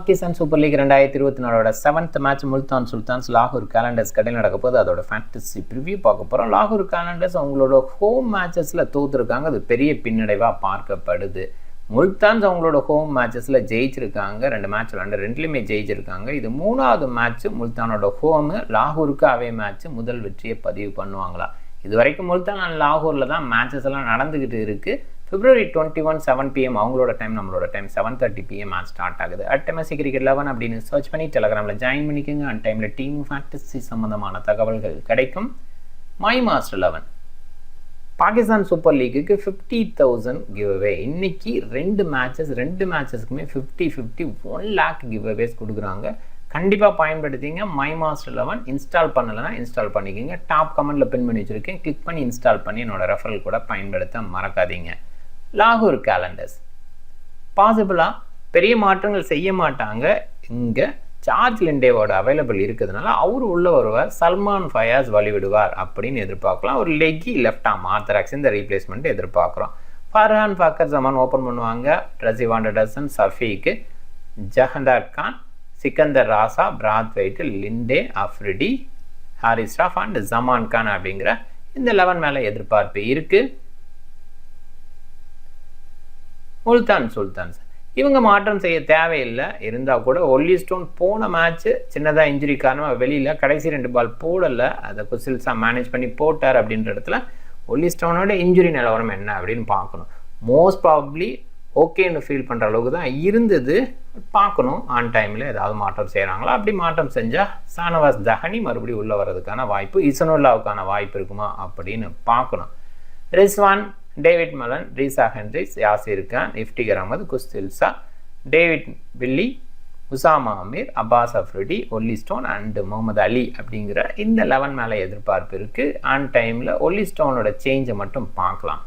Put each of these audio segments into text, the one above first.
Pakistan super league 2024 7th match Multan Sultans லாகூர் கேலண்டர்ஸ் கடையில் நடக்க போது அதோட ஃபேண்டசி ப்ரிவியூ பார்க்க போகிறோம். லாகூர் கேலண்டர்ஸ் அவங்களோட ஹோம் மேட்சஸில் தோற்றுருக்காங்க, அது பெரிய பின்னடைவாக பார்க்கப்படுது. முல்தான்ஸ் அவங்களோட ஹோம் மேட்சஸில் ஜெயிச்சிருக்காங்க, 2 மேட்ச் விளாண்டு 2லையுமே ஜெயிச்சிருக்காங்க. இது 3வது மேட்ச் முல்தானோட ஹோமு, லாகூருக்கு அவே மேட்ச் முதல் வெற்றியை பதிவு பண்ணுவாங்களா? இது வரைக்கும் முல்தான் அண்ட் லாகூரில் தான் மேட்சஸ் எல்லாம் நடந்துக்கிட்டு இருக்குது. February 21 7 PM அவங்களோட டைம், நம்மளோட டைம் 7:30 PM மேட்ச் ஸ்டார்ட் ஆகுது. MSC Cricket 11 அப்படின்னு சர்ச் பண்ணி டெலகிராமில் ஜாயின் பண்ணிக்கோங்க. அண்ட் டைமில் டீம் ஃபேண்டசி சம்மந்தமான தகவல்கள் கிடைக்கும். மை மாஸ்டர் 11 பாகிஸ்தான் சூப்பர் லீக்குக்கு 50,000 கிவ் அவே. இன்னைக்கு 2 மேட்சஸ்க்குமே 50-50 1 lakh கிவ் அவேஸ் கொடுக்குறாங்க. கண்டிப்பாக பயன்படுத்திங்க. மை மாஸ்டர் 11 இன்ஸ்டால் பண்ணலைன்னா இன்ஸ்டால் பண்ணிக்கோங்க. டாப் கமெண்ட்டில் பின் பண்ணி வச்சுருக்கேன், கிளிக் பண்ணி இன்ஸ்டால் பண்ணி என்னோட ரெஃபரல் கூட பயன்படுத்த மறக்காதீங்க. லாகூர் கேலண்டர்ஸ் பாசிபிளாக பெரிய மாற்றங்கள் செய்ய மாட்டாங்க. இங்கே சார்ஜ் லிண்டேவோட அவைலபிள் இருக்கிறதுனால அவர் உள்ள வருவார், சல்மான் ஃபயாஸ் வழிவிடுவார் அப்படின்னு எதிர்பார்க்கலாம். ஒரு லெக்கி லெஃப்ட் ஆம் ஆர்த்தராக்ஸ் இந்த ரீப்ளேஸ்மெண்ட் எதிர்பார்க்குறோம். ஃபர்ஹான் ஃபக்கர் ஜமான் ஓப்பன் பண்ணுவாங்க. Rizwan Dussen, Shafique, Jahandad Khan, Sikandar Raza, Brathwaite, Linde, Afridi, Haris Rauf and Zaman Khan அப்படிங்கிற இந்த 11 மேலே எதிர்பார்ப்பு இருக்குது. முல்தான் சுல்தான்ஸ் இவங்க மாற்றம் செய்ய தேவையில்லை. இருந்தால் கூட ஒல்லி ஸ்டோன் போன மேட்ச்சு சின்னதாக இன்ஜுரி காரணமாக வெளியில் கடைசி 2 பால் போடலை, அதை குசில்ஸாக மேனேஜ் பண்ணி போட்டார். அப்படின்ற இடத்துல ஒல்லி ஸ்டோனோட இன்ஜுரி நிலவரம் என்ன அப்படின்னு பார்க்கணும். மோஸ்ட் ப்ராபப்ளி ஓகேன்னு ஃபீல் பண்ணுற அளவுக்கு தான் இருந்தது. பார்க்கணும் ஆன் டைமில் ஏதாவது மாற்றம் செய்கிறாங்களா. அப்படி மாற்றம் செஞ்சால் ஷானவாஸ் தஹனி மறுபடியும் உள்ளே வர்றதுக்கான வாய்ப்பு, இசனுல்லாவுக்கான வாய்ப்பு இருக்குமா அப்படின்னு பார்க்கணும். Rizwan, David Malan, Reeza Hendricks, Yasir Khan, Iftikhar Ahmed, Khushdil Shah, David Willey, Usama Amir, Abbas Afridi, Olly Stone and Mohammed அலி அப்படிங்கிற இந்த 11 மேலே எதிர்பார்ப்பு இருக்குது. ஆன் டைமில் ஒல்லி ஸ்டோனோட சேஞ்சை மட்டும் பார்க்கலாம்.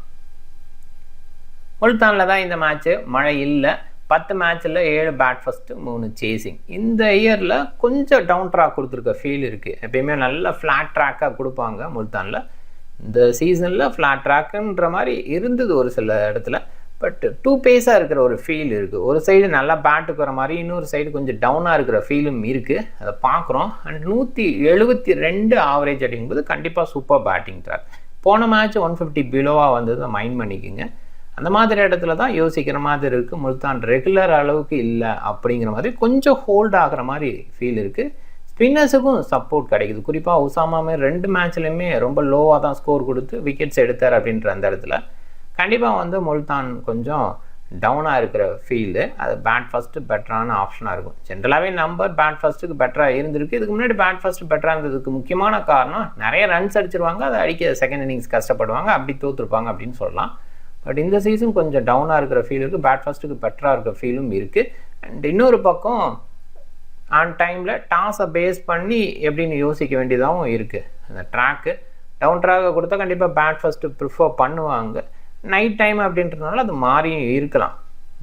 முல்தானில் தான் இந்த மேட்ச்சு, மழை இல்லை. 10 மேட்ச்சில் 7 பேட் ஃபஸ்ட்டு 3 சேசிங். இந்த இயரில் கொஞ்சம் டவுன் ட்ராக் கொடுத்துருக்க ஃபீல் இருக்குது. எப்பயுமே நல்ல ஃப்ளாட் ட்ராக்காக கொடுப்பாங்க முல்தானில். இந்த சீசனில் ஃப்ளாட் ட்ராக்குன்ற மாதிரி இருந்தது ஒரு சில இடத்துல. பட் 2 பேஸாக இருக்கிற ஒரு ஃபீல் இருக்குது. ஒரு சைடு நல்லா பேட்டுக்கு வர மாதிரி, இன்னொரு சைடு கொஞ்சம் டவுனாக இருக்கிற ஃபீலும் இருக்குது. அதை பார்க்குறோம். அண்ட் 172 ஆவரேஜ் அப்படிங்கும்போது கண்டிப்பாக சூப்பர் பேட்டிங் ட்ராக். போன மேட்ச் 150 பிலோவாக வந்தது, மைண்ட் பண்ணிக்கோங்க. அந்த மாதிரி இடத்துல தான் யோசிக்கிற மாதிரி இருக்குது. முல்தான் ரெகுலர் அளவுக்கு இல்லை அப்படிங்கிற மாதிரி கொஞ்சம் ஹோல்ட் ஆகிற மாதிரி ஃபீல் இருக்குது. ஸ்பின்னர்ஸுக்கும் சப்போர்ட் கிடைக்குது. குறிப்பாக உசாமாமே 2 மேட்ச்லையுமே ரொம்ப லோவாக தான் ஸ்கோர் கொடுத்து விக்கெட்ஸ் எடுத்தார். அப்படின்ற அந்த இடத்துல கண்டிப்பாக முல்தான் கொஞ்சம் டவுனாக இருக்கிற ஃபீல்டு. அது பேட் ஃபஸ்ட்டு பெட்டரான ஆப்ஷனாக இருக்கும். ஜென்ரலாகவே நம்பர் பேட் ஃபஸ்ட்டுக்கு பெட்டராக இருந்திருக்கு. இதுக்கு முன்னாடி பேட் ஃபஸ்ட்டு பெட்டராக இருந்ததுக்கு முக்கியமான காரணம் நிறைய ரன்ஸ் அடிச்சிருவாங்க, அதை அடிக்க செகண்ட் இன்னிங்ஸ் கஷ்டப்படுவாங்க, அப்படி தோற்றுருப்பாங்க அப்படின்னு சொல்லலாம். பட் இந்த சீசன் கொஞ்சம் டவுனாக இருக்கிற ஃபீல் இருக்குது, பேட் ஃபஸ்ட்டுக்கு பெட்டராக இருக்கிற ஃபீலும் இருக்குது. அண்ட் இன்னொரு பக்கம் ஆன் டைமில் டாஸை பேஸ் பண்ணி எப்படின்னு யோசிக்க வேண்டியதாகவும் இருக்குது. அந்த ட்ராக்கு டவுன் ட்ராக்கை கொடுத்தா கண்டிப்பாக பேட் ஃபஸ்ட்டு ப்ரிஃபர் பண்ணுவாங்க. நைட் டைம் அப்படின்றதுனால அது மாறியும் இருக்கலாம்.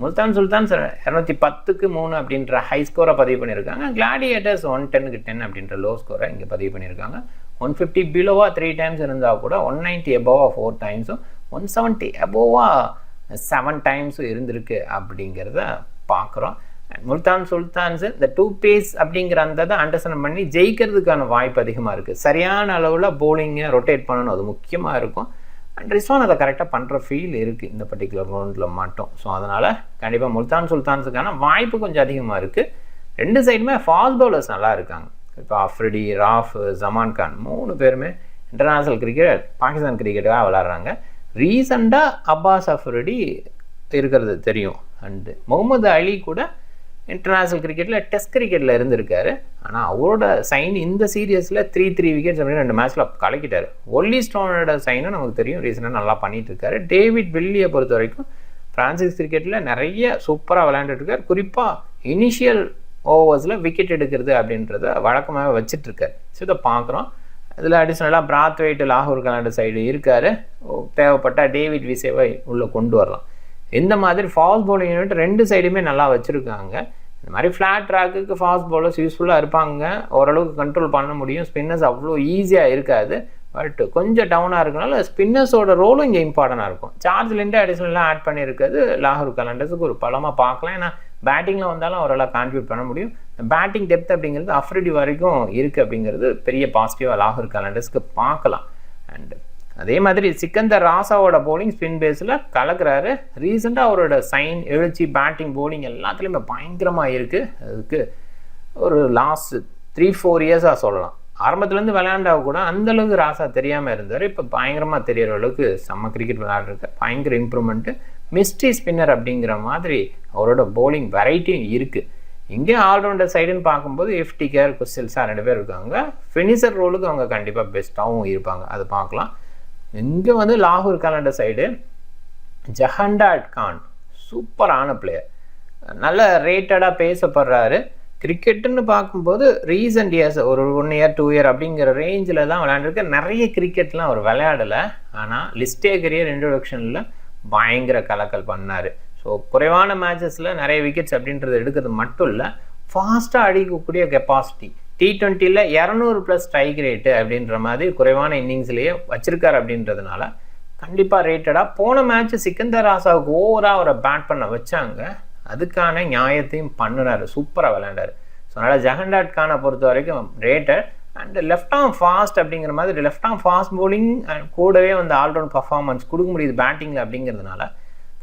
முல்தான் சுல்தான்ஸ் 210க்கு 3 அப்படின்ற ஹை ஸ்கோரை பதிவு பண்ணியிருக்காங்க. கிளாடியேட்டர்ஸ் 110க்கு 10 அப்படின்ற லோ ஸ்கோரை இங்கே பதிவு பண்ணியிருக்காங்க. 150 பிலோவாக 3 டைம்ஸ் இருந்தால் கூட 190 எபோவாக 4 டைம்ஸும் 170 எபோவாக 7 டைம்ஸும் இருந்திருக்கு அப்படிங்கிறத பார்க்குறோம். முல்தான் சுல்தான்ஸ் இந்த 2 பேஸ் அப்படிங்கிற அந்த இதை அண்டர்ஸ்டாண்ட் பண்ணி ஜெயிக்கிறதுக்கான வாய்ப்பு அதிகமாக இருக்குது. சரியான அளவில் போலிங்கை ரொட்டேட் பண்ணணும், அது முக்கியமாக இருக்கும். அண்ட் ரிஸ்வான் அதை கரெக்டாக பண்ணுற ஃபீல் இருக்குது இந்த பர்டிகுலர் ரவுண்டில் மட்டும். ஸோ அதனால் கண்டிப்பாக முல்தான் சுல்தான்ஸுக்கான வாய்ப்பு கொஞ்சம் அதிகமாக இருக்குது. 2 சைடுமே ஃபாஸ்ட் பவுலர்ஸ் நல்லா இருக்காங்க. இப்போ அஃப்ரிடி, ராஃப், ஜமான் கான் 3 பேருமே இன்டர்நேஷ்னல் கிரிக்கெட், பாகிஸ்தான் கிரிக்கெட்டாக விளாட்றாங்க. ரீசெண்டாக அப்பாஸ் அஃப்ரிடி இருக்கிறது தெரியும். அண்டு முகமது அலி கூட இன்டர்நேஷ்னல் கிரிக்கெட்டில் டெஸ்ட் கிரிக்கெட்டில் இருந்திருக்காரு. ஆனால் அவரோட சைன் இந்த சீரியஸில் 3 விக்கெட்ஸ் அப்படின்னு 2 மேட்ச்சில் கலக்கிட்டார். ஒல்லி ஸ்டோனோட சைனும் நமக்கு தெரியும், ரீசெண்டாக நல்லா பண்ணிகிட்டு இருக்காரு. டேவிட் பில்லியை பொறுத்த வரைக்கும் ஃப்ரான்சிஸ் கிரிக்கெட்டில் நிறைய சூப்பராக விளையாண்டுருக்கார். குறிப்பாக இனிஷியல் ஓவர்ஸில் விக்கெட் எடுக்கிறது அப்படின்றத வழக்கமாக வச்சிட்ருக்கார். ஸோ இதை பார்க்குறோம். இதில் அடிஷ்னலாக பிராத்வைட் லாகூர் கேலண்டர் சைடு இருக்கார். தேவைப்பட்டால் டேவிட் விசேவை உள்ளே கொண்டு வரலாம். இந்த மாதிரி ஃபாஸ்ட் பவுலிங் யூனிட் 2 சைடுமே நல்லா வச்சுருக்காங்க. இந்த மாதிரி ஃப்ளாட் ட்ராக்குக்கு ஃபாஸ்ட் பவுலர்ஸ் யூஸ்ஃபுல்லாக இருப்பாங்க, ஓரளவுக்கு கண்ட்ரோல் பண்ண முடியும். ஸ்பின்னர்ஸ் அவ்வளோ ஈஸியாக இருக்காது. பட் கொஞ்சம் டவுனாக இருக்கனால ஸ்பின்னர்ஸோட ரோலும் இங்கே இம்பார்ட்டண்டாக இருக்கும். சார்ஜ் லிண்டே அடிஷ்னலாக ஆட் பண்ணியிருக்கிறது லாகூர் கேலண்டர்ஸுக்கு ஒரு பலமாக பார்க்கலாம். ஏன்னா பேட்டிங்கில் வந்தாலும் அவரால் கான்ட்ரிபியூட் பண்ண முடியும். பேட்டிங் டெப்த் அப்படிங்கிறது அஃப்ரிடி வரைக்கும் இருக்குது அப்படிங்கிறது பெரிய பாசிட்டிவாக லாகூர் கேலண்டர்ஸ்க்கு பார்க்கலாம். அண்ட் அதே மாதிரி சிக்கந்தர் ராசாவோட போலிங் ஸ்பின் பேஸில் கலக்கிறாரு. ரீசெண்டாக அவரோட சைன் எழுச்சி பேட்டிங் போலிங் எல்லாத்துலேயுமே பயங்கரமாக இருக்குது. அதுக்கு ஒரு லாஸ்ட் 3-4 இயர்ஸாக சொல்லலாம். ஆரம்பத்துலேருந்து விளையாண்டா கூட அந்தளவுக்கு ராசா தெரியாமல் இருந்தார். இப்போ பயங்கரமாக தெரியற அளவுக்கு செம்ம கிரிக்கெட் விளையாடுறதுக்கு பயங்கர இம்ப்ரூவ்மெண்ட்டு. மிஸ்ட்ரி ஸ்பின்னர் அப்படிங்கிற மாதிரி அவரோட போலிங் வெரைட்டியும் இருக்குது. இங்கே ஆல்ரவுண்டர் சைடுன்னு பார்க்கும்போது எஃப்டிகேர், குஸ்டில்ஸா 2 பேர் இருக்காங்க. ஃபினிஷர் ரோலுக்கு அவங்க கண்டிப்பாக பெஸ்ட்டாகவும் இருப்பாங்க, அது பார்க்கலாம். இங்கே வந்து லாகூர் கேலண்டர் சைடு ஜஹண்டாட் கான் சூப்பரான பிளேயர், நல்ல ரேட்டடாக பேசப்படுறாரு. கிரிக்கெட்டுன்னு பார்க்கும்போது ரீசன்ட் இயர்ஸ் ஒரு 1 இயர் 2 இயர் அப்படிங்கிற ரேஞ்சில் தான் விளையாண்டுருக்கு. நிறைய கிரிக்கெட்லாம் அவர் விளையாடலை. ஆனால் லிஸ்டே கரியர் இன்ட்ரோடக்ஷனில் பயங்கர கலக்கல் பண்ணார். ஸோ குறைவான மேட்சஸில் நிறைய விக்கெட்ஸ் அப்படின்றது எடுக்கிறது மட்டும் இல்லை, ஃபாஸ்ட்டாக அடிக்கக்கூடிய கெப்பாசிட்டி. T20யில் 200+ ஸ்ட்ரைக் ரேட்டு அப்படின்ற மாதிரி குறைவான இன்னிங்ஸ்லேயே வச்சுருக்கார். அப்படின்றதுனால கண்டிப்பாக ரேட்டடாக போன மேட்ச் சிக்கந்தர் ராசாவுக்கு ஓவராக அவரை பேட் பண்ண வச்சாங்க. அதுக்கான நியாயத்தையும் பண்ணினார், சூப்பராக விளையாண்டார். ஸோ அதனால் ஜஹண்டாட் கானை பொறுத்த வரைக்கும் rated. And left arm fast அப்படிங்கிற மாதிரி left arm fast bowling and கூடவே வந்து ஆல்ரவுண்ட் பர்ஃபார்மன்ஸ் கொடுக்க முடியுது பேட்டிங்கில் அப்படிங்கிறதுனால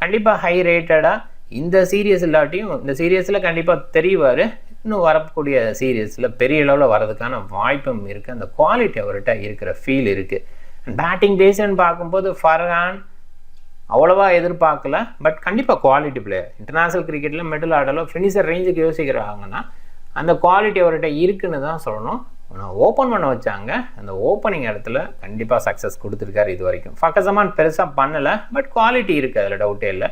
கண்டிப்பாக ஹை ரேட்டடாக இந்த சீரியஸ் இல்லாட்டியும் இந்த சீரியஸில் கண்டிப்பாக தெரிவார். இன்னும் வரக்கூடிய சீரியஸில் பெரிய அளவில் வரதுக்கான வாய்ப்பும் இருக்குது. அந்த குவாலிட்டி அவர்கிட்ட இருக்கிற ஃபீல் இருக்குது. பேட்டிங் பேஸ்ன்னு பார்க்கும்போது ஃபர்ஹான் அவ்வளோவா எதிர்பார்க்கல, பட் கண்டிப்பாக குவாலிட்டி பிளேயர். இன்டர்நேஷ்னல் கிரிக்கெட்டில் மிடில் ஆர்டரில் ஃபினிஷர் ரேஞ்சுக்கு யோசிக்கிறாங்கன்னா அந்த குவாலிட்டி அவர்கிட்ட இருக்குன்னு தான் சொல்லணும். ஓப்பன் பண்ண வச்சாங்க, அந்த ஓப்பனிங் இடத்துல கண்டிப்பாக சக்ஸஸ் கொடுத்துருக்காரு இது வரைக்கும். ஃபக்கர் பெருசாக பண்ணலை, பட் குவாலிட்டி இருக்குது, அதில் டவுட்டே இல்லை.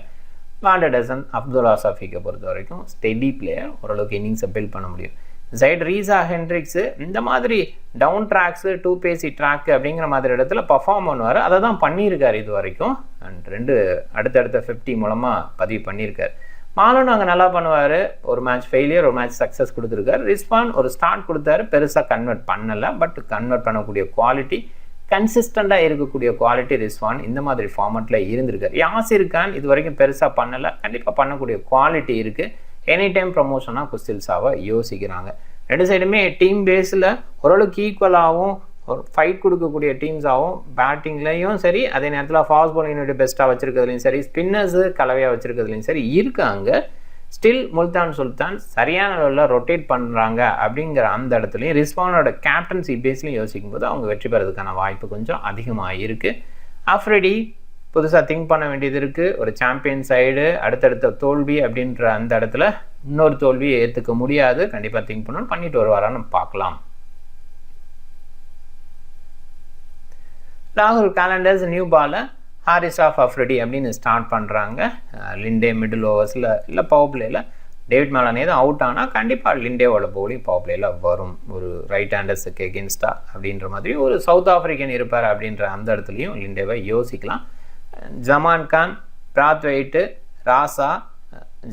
வாண்டர்டசன், அப்துல்லா சஃபீக்கை பொறுத்த வரைக்கும் ஸ்டெடி பிளேயர், ஓரளவுக்கு இன்னிங்ஸை பில்ட் பண்ண முடியும். சைடு ரீசா ஹென்ட்ரிக்ஸு இந்த மாதிரி டவுன் ட்ராக்ஸு 2 பேசி ட்ராக்கு அப்படிங்கிற மாதிரி இடத்துல பர்ஃபார்ம் பண்ணுவார். அதை தான் பண்ணியிருக்காரு இது வரைக்கும். அண்ட் 2 அடுத்தடுத்த 50 மூலமாக பதிவு பண்ணியிருக்காரு. மாலன் அங்கே நல்லா பண்ணுவார். ஒரு மேட்ச் ஃபெயிலியர், ஒரு மேட்ச் சக்ஸஸ் கொடுத்துருக்காரு. ரிஸ்வான் ஒரு ஸ்டார்ட் கொடுத்தாரு, பெருசாக கன்வெர்ட் பண்ணலை, பட் கன்வெர்ட் பண்ணக்கூடிய குவாலிட்டி, கன்சிஸ்டண்ட்டாக இருக்கக்கூடிய குவாலிட்டி ரிஸ்வான் இந்த மாதிரி ஃபார்மெட்டில் இருந்திருக்காரு. யாசிர் கான் இது வரைக்கும் பெருசாக பண்ணலை, கண்டிப்பாக பண்ணக்கூடிய குவாலிட்டி இருக்குது. எனி டைம் ப்ரமோஷனாக குஸ்டில்ஸாவை யோசிக்கிறாங்க. 2 சைடுமே டீம் பேஸில் ஓரளவுக்கு ஈக்குவலாகவும் ஒரு ஃபைட் கொடுக்கக்கூடிய டீம்ஸாகவும் பேட்டிங்லேயும் சரி, அதே நேரத்தில் ஃபாஸ்ட் பாலிங் யூனிட் பெஸ்ட்டாக வச்சுருக்கிறதுலையும் சரி, ஸ்பின்னர்ஸு கலவையாக வச்சுருக்கிறதுலையும் சரி இருக்காங்க. ஸ்டில் முல்தான் சுல்தான் சரியான அளவில் ரொட்டேட் பண்ணுறாங்க அப்படிங்கிற அந்த இடத்துலையும் ரிஸ்வானோட கேப்டன்சி பேஸ்லையும் யோசிக்கும் போது அவங்க வெற்றி பெறதுக்கான வாய்ப்பு கொஞ்சம் அதிகமாக இருக்குது. அஃப்ரிடி புதுசாக திங்க் பண்ண வேண்டியது இருக்குது. ஒரு சாம்பியன் சைடு அடுத்தடுத்த தோல்வி அப்படின்ற அந்த இடத்துல இன்னொரு தோல்வியை ஏற்றுக்க முடியாது. கண்டிப்பாக திங்க் பண்ணணும், பண்ணிட்டு வருவாரான்னு பார்க்கலாம். லாகூர் கேலண்டர்ஸ் நியூ பாலை ஹாரிஸ் ஆஃப் அஃப்ரிடி அப்படின்னு ஸ்டார்ட் பண்ணுறாங்க. லிண்டே மிடில் ஓவர்ஸில் இல்லை பவர் பிளேயில் டேவிட் மேலானே தான் அவுட் ஆனால் கண்டிப்பாக லிண்டேவோட போலிங் பவர் பிளேயில் வரும். ஒரு ரைட் ஹேண்டர்ஸுக்கு எகென்ஸ்டாக அப்படின்ற மாதிரி ஒரு சவுத் ஆஃப்ரிக்கன் இருப்பார் அப்படின்ற அந்த இடத்துலையும் லிண்டேவை யோசிக்கலாம். ஜமான் கான், பிராத்வைட்டு, ராசா,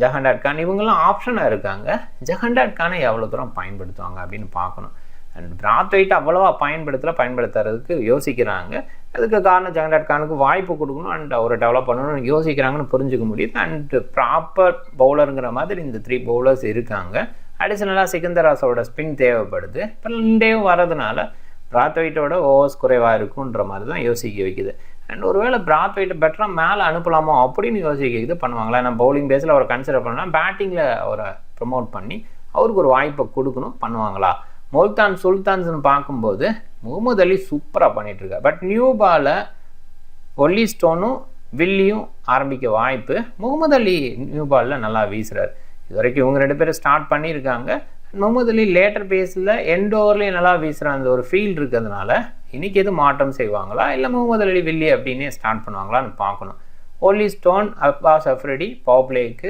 ஜஹண்டாட் கான் இவங்கெல்லாம் ஆப்ஷனாக இருக்காங்க. ஜஹண்டாட் கானை எவ்வளோ தூரம் பயன்படுத்துவாங்க அப்படின்னு பார்க்கணும். அண்ட் பிராத்வைட் அவ்வளோவா பயன்படுத்துறதுக்கு யோசிக்கிறாங்க. அதுக்கு காரணம் ஜஹண்டாட் கானுக்கு வாய்ப்பு கொடுக்கணும் அண்ட் அவரை டெவலப் பண்ணணும்னு யோசிக்கிறாங்கன்னு புரிஞ்சுக்க முடியுது. அண்ட் ப்ராப்பர் பவுலருங்கிற மாதிரி இந்த 3 பவுலர்ஸ் இருக்காங்க. அடிஷ்னலாக சிக்கந்தர் ராசாவோட ஸ்பின் தேவைப்படுது. இப்போ இண்டேவும் வரதுனால பிராத்வைட்டோட ஓவர்ஸ் குறைவாக இருக்குன்ற மாதிரி தான் யோசிக்க வைக்குது. அண்ட் ஒருவேளை பிராத்வைட்டை பெட்டராக மேலே அனுப்பலாமோ அப்படின்னு யோசிக்க பண்ணுவாங்களா? நான் பவுலிங் பேஸில் அவரை கன்சிடர் பண்ணலாம், பேட்டிங்கில் அவரை ப்ரமோட் பண்ணி அவருக்கு ஒரு வாய்ப்பை கொடுக்கணும், பண்ணுவாங்களா? முல்தான் சுல்தான்ஸ்னு பார்க்கும்போது முகமது அலி சூப்பராக பண்ணிகிட்ருக்கார். பட் நியூ பாலை ஒல்லி ஸ்டோனும் வில்லியும் ஆரம்பிக்க வாய்ப்பு. முகமது அலி நியூ பாலில் நல்லா வீசுகிறார். இது வரைக்கும் இவங்க 2 பேரும் ஸ்டார்ட் பண்ணியிருக்காங்க. முகமது அலி லேட்டர் பேஸில் எண்ட் ஓவர்லேயும் நல்லா வீசுகிற அந்த ஒரு ஃபீல் இருக்கிறதுனால இன்றைக்கி எதுவும் மாற்றம் செய்வாங்களா இல்லை முகமது அலி வில்லி அப்படின்னே ஸ்டார்ட் பண்ணுவாங்களான்னு பார்க்கணும். Olly Stone, Abbas Afridi power பிளேக்கு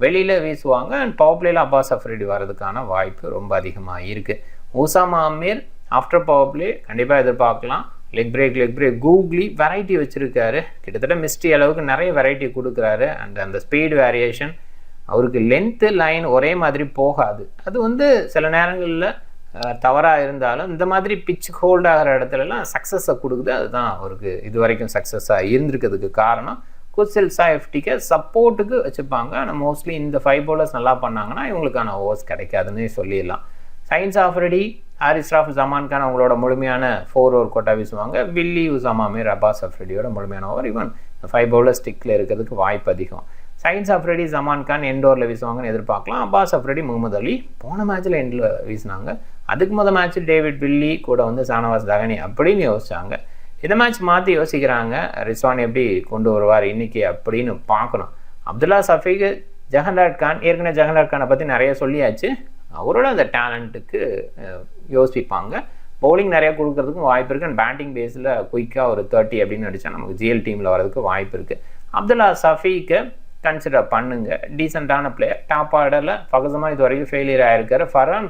வெளியில் வீசுவாங்க. அண்ட் பவர் பிளேயில் அப்பாஸ் அஃப்ரிடி வர்றதுக்கான வாய்ப்பு ரொம்ப அதிகமாக இருக்குது. Usama Amir after power play கண்டிப்பாக எதிர்பார்க்கலாம். லெக் பிரேக் கூகுளி வெரைட்டி வச்சுருக்காரு. கிட்டத்தட்ட மிஸ்டி அளவுக்கு நிறைய வெரைட்டி கொடுக்குறாரு. அண்ட் அந்த ஸ்பீடு வேரியேஷன், அவருக்கு லென்த்து லைன் ஒரே மாதிரி போகாது. அது வந்து சில நேரங்களில் தவறாக இருந்தாலும் இந்த மாதிரி பிச் ஹோல்ட் ஆகிற இடத்துலலாம் சக்ஸஸை கொடுக்குது. அதுதான் அவருக்கு இது வரைக்கும் சக்ஸஸாக இருந்திருக்கிறதுக்கு காரணம். குசில்ஸா எஃப்டிக்கு சப்போர்ட்டுக்கு வச்சுப்பாங்க. ஆனால் மோஸ்ட்லி இந்த 5 பவுலர்ஸ் நல்லா பண்ணாங்கன்னா இவங்களுக்கான ஓவர்ஸ் கிடைக்காதுன்னு சொல்லிடலாம். சயின்ஸ் ஆஃப்ரிடி, ஹாரிஸ் ராஃப், ஜமான் கான் அவங்களோட முழுமையான 4 ஓவர் கோட்டா வீசுவாங்க. வில்லி உசாமா மீர், அப்பாஸ் அஃப்ரிடியோட முழுமையான ஓவர். ஈவன் 5 பவுலர் ஸ்டிக்கில் இருக்கிறதுக்கு வாய்ப்பு அதிகம். சயின்ஸ் ஆஃப்ரிடி, ஜமான் கான் எண்டோரில் வீசுவாங்கன்னு எதிர்பார்க்கலாம். அப்பாஸ் அஃப்ரிடி, முகமது அலி போன மேட்ச்சில் எண்டில் வீசினாங்க. அதுக்கு முதல் மேட்ச் டேவிட் வில்லி கூட வந்து ஷானவாஸ் தகனி அப்படின்னு யோசிச்சாங்க. இந்த மேட்ச் மாற்றி யோசிக்கிறாங்க. ரிஸ்வான் எப்படி கொண்டு வருவார் இன்றைக்கி அப்படின்னு பார்க்கணும். அப்துல்லா சஃபீக், ஜஹன்ராட் கான், ஏற்கனவே ஜஹன்ராட் கானை பற்றி நிறைய சொல்லியாச்சு. அவரோட அந்த டேலண்ட்டுக்கு யோசிப்பாங்க. பவுலிங் நிறையா கொடுக்கறதுக்கும் வாய்ப்பு இருக்குது. அண்ட் பேட்டிங் பேஸில் குயிக்காக ஒரு 30 அப்படின்னு அடித்தா நமக்கு ஜிஎல் டீமில் வரதுக்கு வாய்ப்பு இருக்குது. அப்துல்லா சஃபீக்கை கன்சிடர் பண்ணுங்க. டீசெண்டான பிளேயர். டாப் ஆர்டரில் பகசமாக இது வரைக்கும் ஃபெயிலியர் ஆகிருக்காரு. ஃபர்ஹான்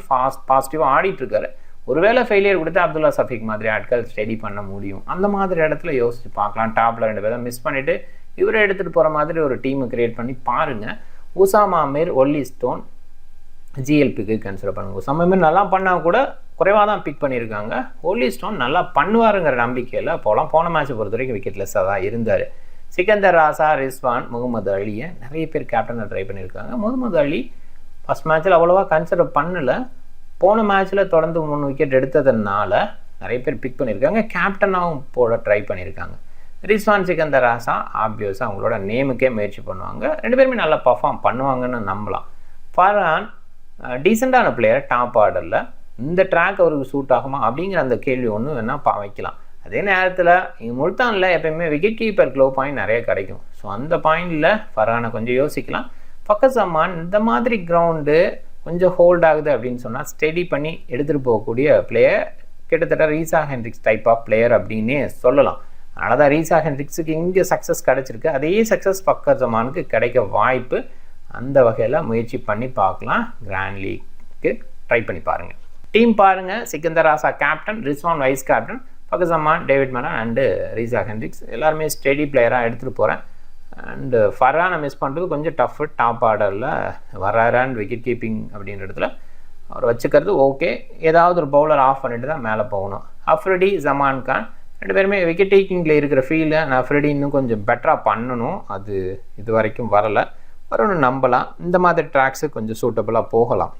பாசிட்டிவாக ஆடிட்டுருக்காரு. ஒருவேளை ஃபெயிலியர் கொடுத்து அப்துல்லா சஃபீக் மாதிரி ஆட்கள் ஸ்டடி பண்ண முடியும். அந்த மாதிரி இடத்துல யோசிச்சு பார்க்கலாம். டாப்பில் 2 பேரை மிஸ் பண்ணிவிட்டு இவரை எடுத்துகிட்டு போகிற மாதிரி ஒரு டீமை க்ரியேட் பண்ணி பாருங்கள். உசாமா மீர், ஒல்லி ஸ்டோன் ஜிஎல்பிக்கு கன்சிடர் பண்ணுங்க. உசாமா மீர் நல்லா பண்ணால் கூட குறைவாக தான் பிக் பண்ணியிருக்காங்க. ஒல்லி ஸ்டோன் நல்லா பண்ணுவாருங்கிற நம்பிக்கையில் போகலாம். போன மேட்ச்சை பொறுத்த வரைக்கும் விக்கெட்லெஸ்ஸாக தான் இருந்தார். சிக்கந்தர் ராசா, ரிஸ்வான், முகமது அலியை நிறைய பேர் கேப்டனை ட்ரை பண்ணியிருக்காங்க. முகமது அலி ஃபஸ்ட் மேட்ச்சில் அவ்வளோவா கன்சிடர் பண்ணலை. போன மேட்ச்சில் தொடர்ந்து 3 விக்கெட் எடுத்ததுனால நிறைய பேர் பிக் பண்ணியிருக்காங்க. கேப்டனாகவும் போட ட்ரை பண்ணியிருக்காங்க. ரிஸ்வான், சிக்கந்தர் ராசா ஆப்வியஸாக அவங்களோட நேமுக்கே முயற்சி பண்ணுவாங்க. 2 பேருமே நல்லா பர்ஃபார்ம் பண்ணுவாங்கன்னு நம்பலாம். ஃபர்ஹான் டீசெண்டான பிளேயர். டாப் ஆர்டரில் இந்த ட்ராக் அவருக்கு சூட் ஆகுமா அப்படிங்கிற அந்த கேள்வி ஒன்று வேணால் வைக்கலாம். அதே நேரத்தில் இங்கே முல்தானில் எப்பயுமே விக்கெட் கீப்பர் க்ளோ பாயிண்ட் நிறைய கிடைக்கும். ஸோ அந்த பாயிண்டில் ஃபர்ஹானை கொஞ்சம் யோசிக்கலாம். ஃபக்கர் ஜமான் இந்த மாதிரி கிரவுண்டு கொஞ்சம் ஹோல்ட் ஆகுது அப்படின்னு சொன்னால் ஸ்டெடி பண்ணி எடுத்துகிட்டு போகக்கூடிய பிளேயர். கிட்டத்தட்ட ரீசா ஹென்ட்ரிக்ஸ் டைப் ஆஃப் பிளேயர் அப்படின்னே சொல்லலாம். அதனால தான் ரீசா ஹென்ட்ரிக்ஸுக்கு இங்கே சக்ஸஸ் கிடச்சிருக்கு. அதே சக்ஸஸ் ஃபக்கர் ஜமானுக்கு கிடைக்க வாய்ப்பு. அந்த வகையில் முயற்சி பண்ணி பார்க்கலாம். கிராண்ட் லீக்கு ட்ரை பண்ணி பாருங்கள். டீம் பாருங்கள். Sikandar Raza captain, Rizwan vice captain, Fakhar Zaman, David Malan and Reeza Hendricks எல்லாருமே ஸ்டெடி பிளேயராக எடுத்துகிட்டு போகிறேன். அண்டு ஃபர்ஹானை மிஸ் பண்ணுறது கொஞ்சம் டஃப்பு. டாப் ஆர்டரில் வராரு அண்ட் விக்கெட் கீப்பிங் அப்படின்ற இடத்துல அவர் வச்சுக்கிறது ஓகே. ஏதாவது ஒரு பவுலர் ஆஃப் பண்ணிட்டு தான் மேலே போகணும். அஃப்ரிடி, ஜமான் கான் 2 பேருமே விக்கெட் டேக்கிங்கில் இருக்கிற ஃபீல்டு. நான் அஃப்ரிடி இன்னும் கொஞ்சம் பெட்டராக பண்ணணும். அது இது வரைக்கும் வரலை. வரணும்னு நம்பலாம். இந்த மாதிரி ட்ராக்ஸு கொஞ்சம் சூட்டபுளாக போகலாம்.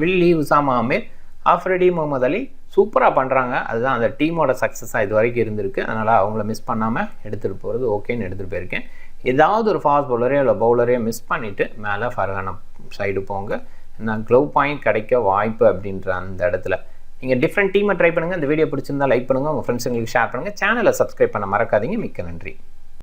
வில்லி, உசாமா மீர், ஆஃப்ரிடி, முகமது அலி சூப்பராக பண்ணுறாங்க. அதுதான் அந்த டீமோட சக்ஸஸாக இது வரைக்கும் இருந்திருக்கு. அதனால் அவங்கள மிஸ் பண்ணாமல் எடுத்துகிட்டு போகிறது ஓகேன்னு எடுத்துகிட்டு போயிருக்கேன். ஏதாவது ஒரு ஃபாஸ்ட் பவுலரையோ இல்லை பவுலரையோ மிஸ் பண்ணிவிட்டு மேலே ஃபர்ஹான் சைடு போங்க. நான் க்ளவ் பாயிண்ட் கிடைக்க வாய்ப்பு அப்படின்ற அந்த இடத்துல நீங்கள் டிஃப்ரெண்ட் டீமை ட்ரை பண்ணுங்கள். இந்த வீடியோ பிடிச்சிருந்தால் லைக் பண்ணுங்கள். உங்கள் ஃப்ரெண்ட்ஸுங்களுக்கு ஷேர் பண்ணுங்கள். சேனலை சப்ஸ்கிரைப் பண்ண மறக்காதீங்க. மிக்க நன்றி.